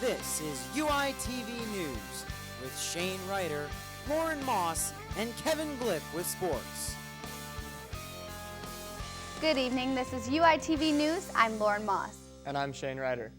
This is UITV News with Shane Reiter, Lauren Moss, and Kevin Glueck with sports. Good evening, this is UITV News. I'm Lauren Moss. And I'm Shane Reiter.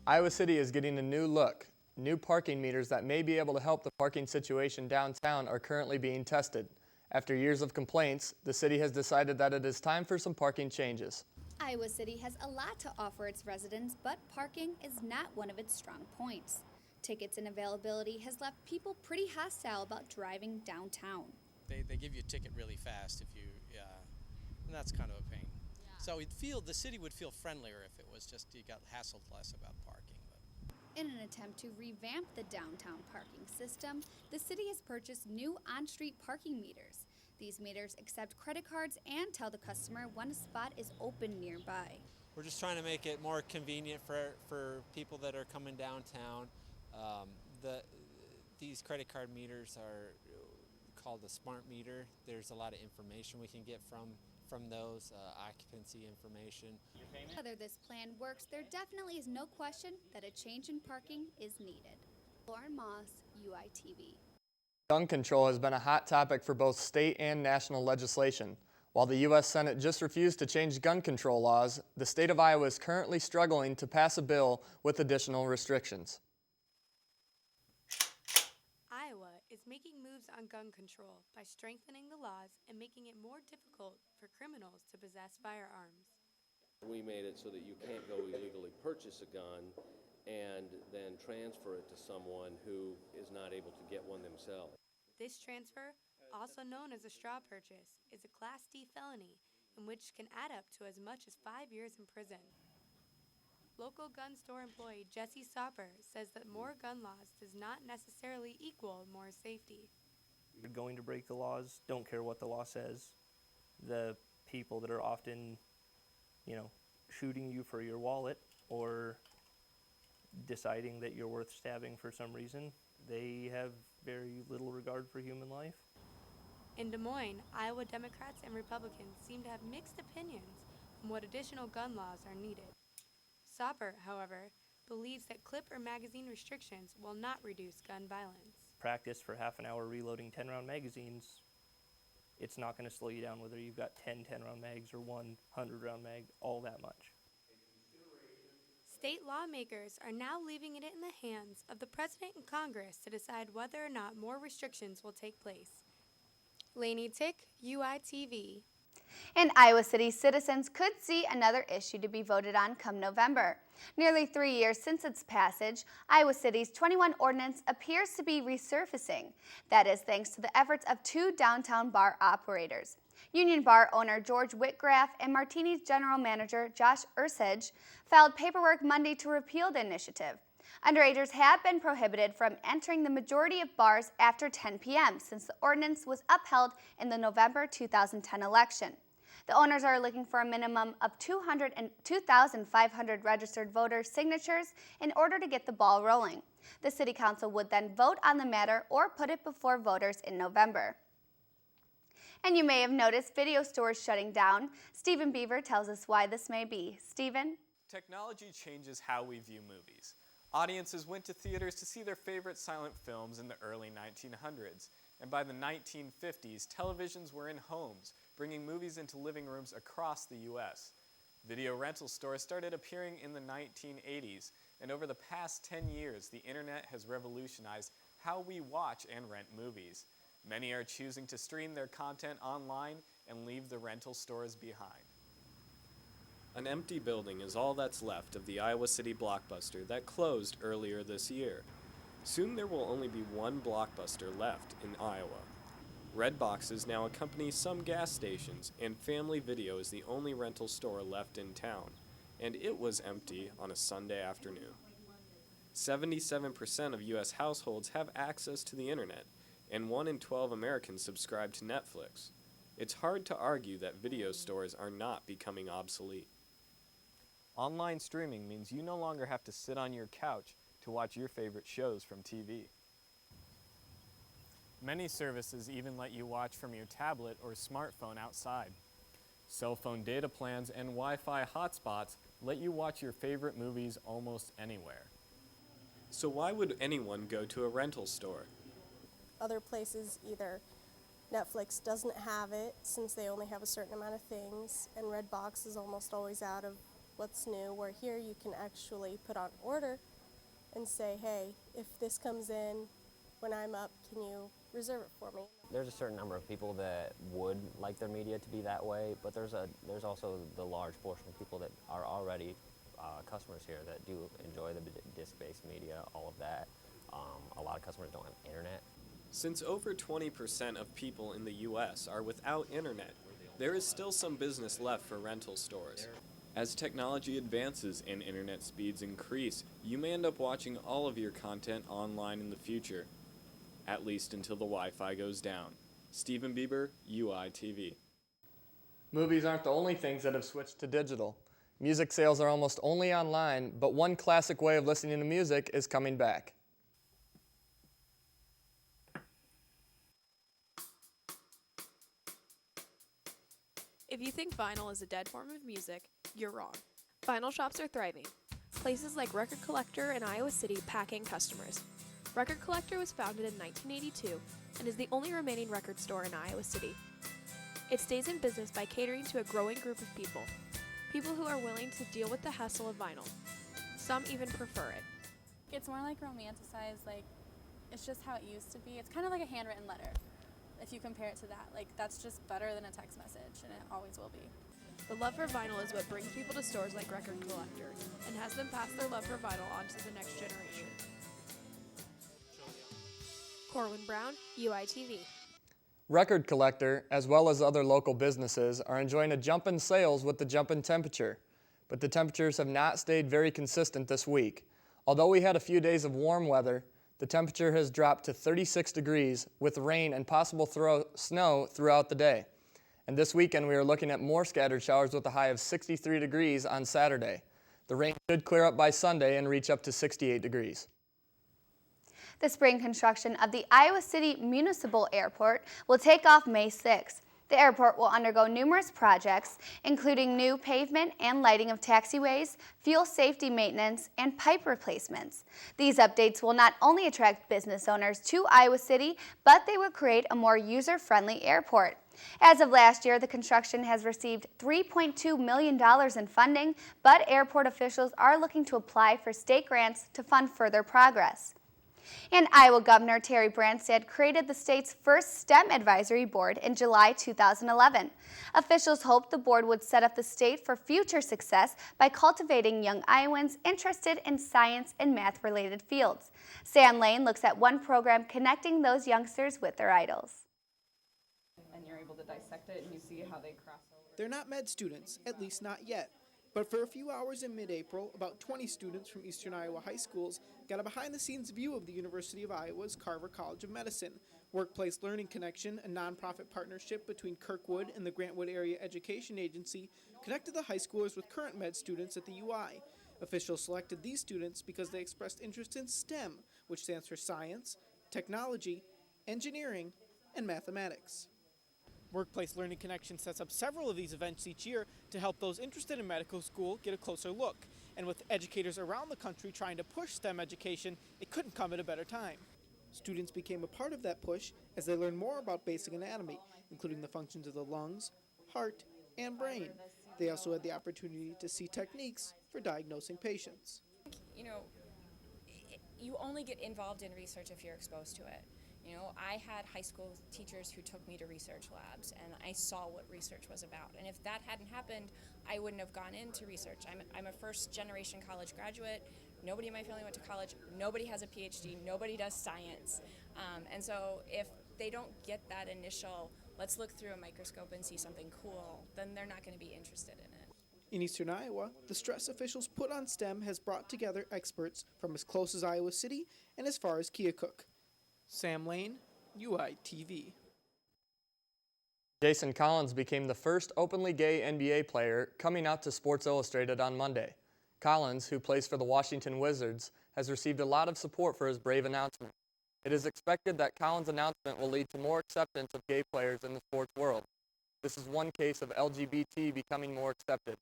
Iowa City is getting a new look. New parking meters that may be able to help the parking situation downtown are currently being tested. After years of complaints, the city has decided that it is time for some parking changes. Iowa City has a lot to offer its residents, but parking is not one of its strong points. Tickets and availability has left people pretty hostile about driving downtown. They give you a ticket really fast if you, and that's kind of a pain. Yeah. So the city would feel friendlier if it was just you got hassled less about parking. In an attempt to revamp the downtown parking system, the city has purchased new on-street parking meters. These meters accept credit cards and tell the customer when a spot is open nearby. We're just trying to make it more convenient for people that are coming downtown. These credit card meters are called a smart meter. There's a lot of information we can get from those, occupancy information. Whether this plan works, there definitely is no question that a change in parking is needed. Lauren Moss, UITV. Gun control has been a hot topic for both state and national legislation. While the U.S. Senate just refused to change gun control laws, the state of Iowa is currently struggling to pass a bill with additional restrictions. Iowa is making moves on gun control by strengthening the laws and making it more difficult for criminals to possess firearms. We made it so that you can't go illegally purchase a gun and then transfer it to someone who is not able to get one themselves. This transfer, also known as a straw purchase, is a Class D felony in which can add up to as much as 5 years in prison. Local gun store employee Jesse Stopper says that more gun laws does not necessarily equal more safety. You're going to break the laws, don't care what the law says. The people that are often, shooting you for your wallet or deciding that you're worth stabbing for some reason, they have very little regard for human life. In Des Moines, Iowa Democrats and Republicans seem to have mixed opinions on what additional gun laws are needed. Stopper, however, believes that clip or magazine restrictions will not reduce gun violence. Practice for half an hour reloading 10-round magazines, it's not going to slow you down whether you've got 10 10-round mags or one 100-round mag all that much. State lawmakers are now leaving it in the hands of the President and Congress to decide whether or not more restrictions will take place. Lainey Tick, UITV. And Iowa City citizens could see another issue to be voted on come November. Nearly 3 years since its passage, Iowa City's 21 ordinance appears to be resurfacing. That is thanks to the efforts of two downtown bar operators. Union Bar owner George Whitgraff and Martini's general manager Josh Ursage filed paperwork Monday to repeal the initiative. Underagers have been prohibited from entering the majority of bars after 10 p.m. since the ordinance was upheld in the November 2010 election. The owners are looking for a minimum of 2,500 registered voter signatures in order to get the ball rolling. The City Council would then vote on the matter or put it before voters in November. And you may have noticed video stores shutting down. Stephen Beaver tells us why this may be. Stephen? Technology changes how we view movies. Audiences went to theaters to see their favorite silent films in the early 1900s, and by the 1950s, televisions were in homes, bringing movies into living rooms across the U.S. Video rental stores started appearing in the 1980s, and over the past 10 years, the internet has revolutionized how we watch and rent movies. Many are choosing to stream their content online and leave the rental stores behind. An empty building is all that's left of the Iowa City Blockbuster that closed earlier this year. Soon there will only be one Blockbuster left in Iowa. Red boxes now accompany some gas stations, and Family Video is the only rental store left in town, and it was empty on a Sunday afternoon. 77% of U.S. households have access to the internet, and 1 in 12 Americans subscribe to Netflix. It's hard to argue that video stores are not becoming obsolete. Online streaming means you no longer have to sit on your couch to watch your favorite shows from TV. Many services even let you watch from your tablet or smartphone outside. Cell phone data plans and Wi-Fi hotspots let you watch your favorite movies almost anywhere. So why would anyone go to a rental store? Other places, either Netflix doesn't have it since they only have a certain amount of things, and Redbox is almost always out of what's new, where here you can actually put on order and say, hey, if this comes in when I'm up, can you reserve it for me? There's a certain number of people that would like their media to be that way, but there's also the large portion of people that are already customers here that do enjoy the disc-based media, all of that. A lot of customers don't have internet. Since over 20% of people in the U.S. are without internet, there is still some business left for rental stores. As technology advances and internet speeds increase, you may end up watching all of your content online in the future, at least until the Wi-Fi goes down. Stephen Bieber, UITV. Movies aren't the only things that have switched to digital. Music sales are almost only online, but one classic way of listening to music is coming back. If you think vinyl is a dead form of music, you're wrong. Vinyl shops are thriving. Places like Record Collector in Iowa City packing customers. Record Collector was founded in 1982 and is the only remaining record store in Iowa City. It stays in business by catering to a growing group of people who are willing to deal with the hassle of vinyl. Some even prefer it. It's more like romanticized, like it's just how it used to be. It's kind of like a handwritten letter. If you compare it to that, like that's just better than a text message, and it always will be. The love for vinyl is what brings people to stores like Record Collector and has them pass their love for vinyl on to the next generation. Corwin Brown, UITV. Record Collector, as well as other local businesses, are enjoying a jump in sales with the jump in temperature. But the temperatures have not stayed very consistent this week. Although we had a few days of warm weather, the temperature has dropped to 36 degrees with rain and possible snow throughout the day. And this weekend we are looking at more scattered showers with a high of 63 degrees on Saturday. The rain should clear up by Sunday and reach up to 68 degrees. The spring construction of the Iowa City Municipal Airport will take off May 6th. The airport will undergo numerous projects, including new pavement and lighting of taxiways, fuel safety maintenance, and pipe replacements. These updates will not only attract business owners to Iowa City, but they will create a more user-friendly airport. As of last year, the construction has received $3.2 million in funding, but airport officials are looking to apply for state grants to fund further progress. And Iowa Governor Terry Branstad created the state's first STEM advisory board in July 2011. Officials hoped the board would set up the state for future success by cultivating young Iowans interested in science and math-related fields. Sam Lane looks at one program connecting those youngsters with their idols. And you're able to dissect it and you see how they cross over. They're not med students, at least not yet. But for a few hours in mid-April, about 20 students from Eastern Iowa high schools got a behind-the-scenes view of the University of Iowa's Carver College of Medicine. Workplace Learning Connection, a nonprofit partnership between Kirkwood and the Grantwood Area Education Agency, connected the high schoolers with current med students at the UI. Officials selected these students because they expressed interest in STEM, which stands for science, technology, engineering, and mathematics. Workplace Learning Connection sets up several of these events each year to help those interested in medical school get a closer look. And with educators around the country trying to push STEM education, it couldn't come at a better time. Students became a part of that push as they learned more about basic anatomy, including the functions of the lungs, heart, and brain. They also had the opportunity to see techniques for diagnosing patients. You know, you only get involved in research if you're exposed to it. You know, I had high school teachers who took me to research labs, and I saw what research was about. And if that hadn't happened, I wouldn't have gone into research. I'm a first-generation college graduate. Nobody in my family went to college. Nobody has a PhD. Nobody does science. And so if they don't get that initial, let's look through a microscope and see something cool, then they're not going to be interested in it. In Eastern Iowa, the stress officials put on STEM has brought together experts from as close as Iowa City and as far as Keokuk. Sam Lane, UITV. Jason Collins became the first openly gay NBA player coming out to Sports Illustrated on Monday. Collins, who plays for the Washington Wizards, has received a lot of support for his brave announcement. It is expected that Collins' announcement will lead to more acceptance of gay players in the sports world. This is one case of LGBT becoming more accepted.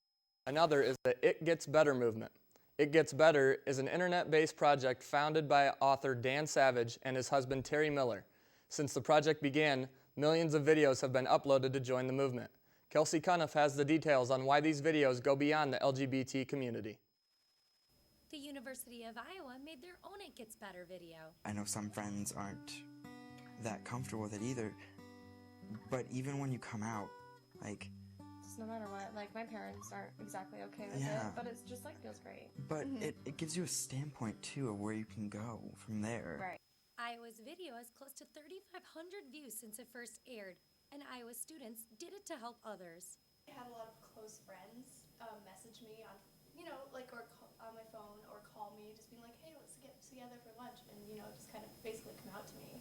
Another is the It Gets Better movement. It Gets Better is an internet-based project founded by author Dan Savage and his husband Terry Miller. Since the project began, millions of videos have been uploaded to join the movement. Kelsey Cuniff has the details on why these videos go beyond the LGBT community. The University of Iowa made their own It Gets Better video. I know some friends aren't that comfortable with it either, but even when you come out, like, just no matter what, like, my parents aren't exactly okay with Yeah. it, but it's just, like, feels great. but it gives you a standpoint too of where you can go from there. Right. Iowa's video has close to 3,500 views since it first aired, and Iowa students did it to help others. I had a lot of close friends message me on, or on my phone or call me, just being like, hey, let's get together for lunch, and, just kind of basically come out to me.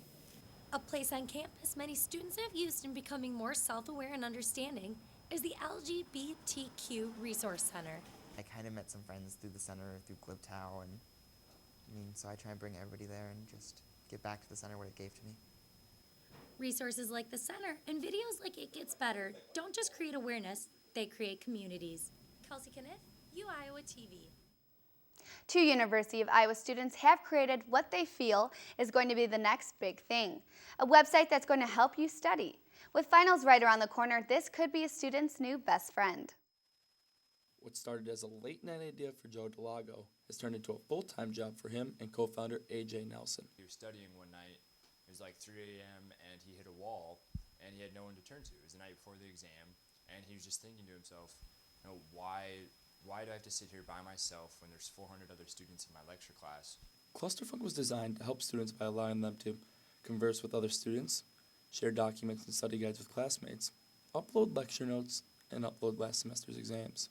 A place on campus many students have used in becoming more self-aware and understanding is the LGBTQ Resource Center. I kind of met some friends through the center, through Glueck, and so I try and bring everybody there and just give back to the center what it gave to me. Resources like the center and videos like It Gets Better don't just create awareness, they create communities. Kelsey Cuniff, UITV. 2 University of Iowa students have created what they feel is going to be the next big thing, a website that's going to help you study. With finals right around the corner, this could be a student's new best friend. What started as a late-night idea for Joe Delago has turned into a full-time job for him and co-founder AJ Nelson. He was studying one night, it was like 3 a.m., and he hit a wall, and he had no one to turn to. It was the night before the exam, and he was just thinking to himself, why do I have to sit here by myself when there's 400 other students in my lecture class? Clusterfunk was designed to help students by allowing them to converse with other students, share documents and study guides with classmates, upload lecture notes, and upload last semester's exams.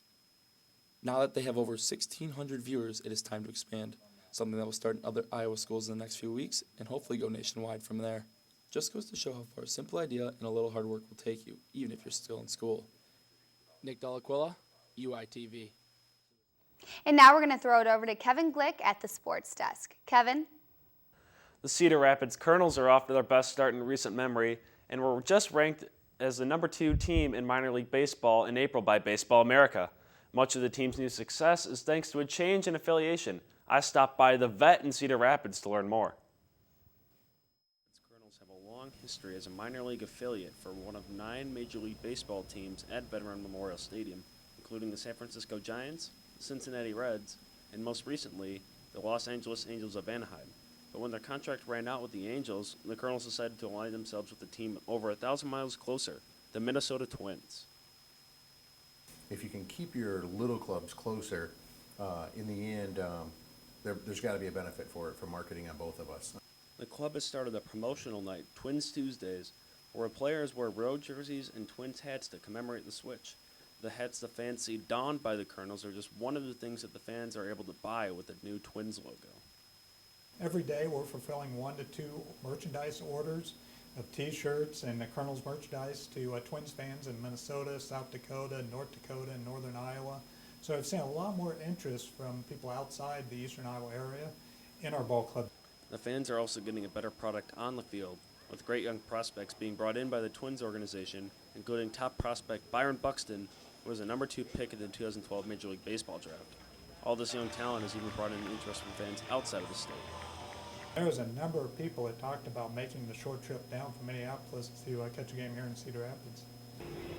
Now that they have over 1,600 viewers, it is time to expand, something that will start in other Iowa schools in the next few weeks and hopefully go nationwide from there. Just goes to show how far a simple idea and a little hard work will take you, even if you're still in school. Nick Delaquila, UITV. And now we're going to throw it over to Kevin Glueck at the sports desk. Kevin? The Cedar Rapids Colonels are off to their best start in recent memory and were just ranked as the #2 team in minor league baseball in April by Baseball America. Much of the team's new success is thanks to a change in affiliation. I stopped by the Vet in Cedar Rapids to learn more. Colonels have a long history as a minor league affiliate for one of 9 Major League Baseball teams at Veteran Memorial Stadium, including the San Francisco Giants, the Cincinnati Reds, and most recently, the Los Angeles Angels of Anaheim. But when their contract ran out with the Angels, the Colonels decided to align themselves with the team over 1,000 miles closer, the Minnesota Twins. If you can keep your little clubs closer, in the end, there's got to be a benefit for it, for marketing on both of us. The club has started a promotional night, Twins Tuesdays, where players wear road jerseys and Twins hats to commemorate the switch. The hats the fans see donned by the Colonels are just one of the things that the fans are able to buy with the new Twins logo. Every day we're fulfilling 1 to 2 merchandise orders of T-shirts and the Colonels merchandise to Twins fans in Minnesota, South Dakota, North Dakota, and Northern Iowa. So I've seen a lot more interest from people outside the Eastern Iowa area in our ball club. The fans are also getting a better product on the field, with great young prospects being brought in by the Twins organization, including top prospect Byron Buxton, who was the #2 pick in the 2012 Major League Baseball draft. All this young talent has even brought in interest from fans outside of the state. There was a number of people that talked about making the short trip down from Minneapolis to catch a game here in Cedar Rapids.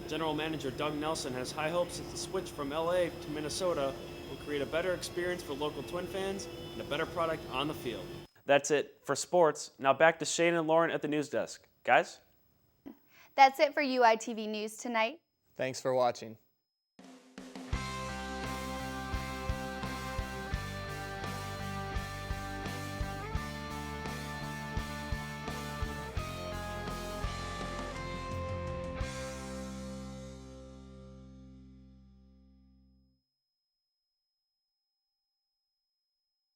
General Manager Doug Nelson has high hopes that the switch from LA to Minnesota will create a better experience for local Twin fans and a better product on the field. That's it for sports. Now back to Cheyne and Lauren at the news desk. Guys? That's it for UITV News tonight. Thanks for watching.